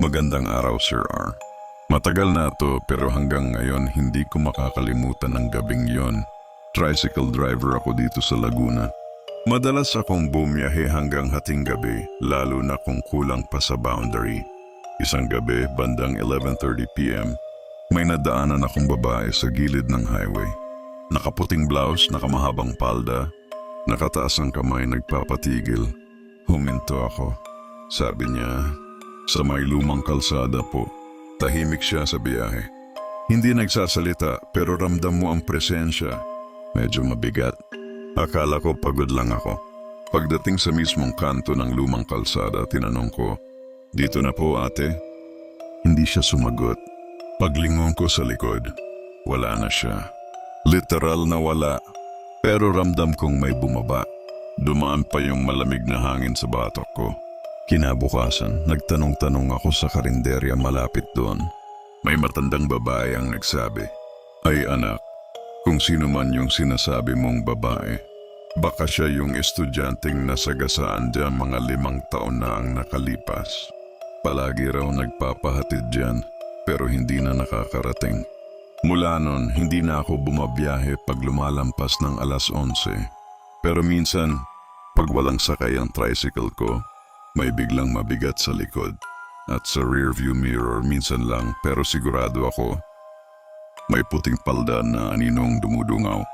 Magandang araw, Sir R. Matagal na to pero hanggang ngayon hindi ko makakalimutan ang gabing yon. Tricycle driver ako dito sa Laguna. Madalas akong bumiyahe hanggang hating gabi, lalo na kung kulang pa sa boundary. Isang gabi, bandang 11:30 p.m., may nadaanan akong babae sa gilid ng highway. Nakaputing blouse, nakamahabang palda, nakataas ang kamay, nagpapatigil. Huminto ako. Sabi niya, sa may lumang kalsada po. Tahimik siya sa biyahe. Hindi nagsasalita pero ramdam mo ang presensya. Medyo mabigat. Akala ko pagod lang ako. Pagdating sa mismong kanto ng lumang kalsada, tinanong ko, "Dito na po, ate?" Hindi siya sumagot. Paglingon ko sa likod, wala na siya. Literal na wala. Pero ramdam kong may bumaba. Dumaan pa yung malamig na hangin sa batok ko. Kinabukasan, nagtanong-tanong ako sa karinderya malapit doon. May matandang babae ang nagsabi, "Ay anak, kung sino man yung sinasabi mong babae, baka siya yung estudyanteng nasagasaan dyan mga 5 taon na ang nakalipas. Palagi raw nagpapahatid dyan, pero hindi na nakakarating." Mula nun, hindi na ako bumabiyahe pag lumalampas ng 11:00. Pero minsan, pag walang sakay ang tricycle ko, may biglang mabigat sa likod. At sa rearview mirror minsan lang pero sigurado ako, may puting palda na aninong dumudungaw.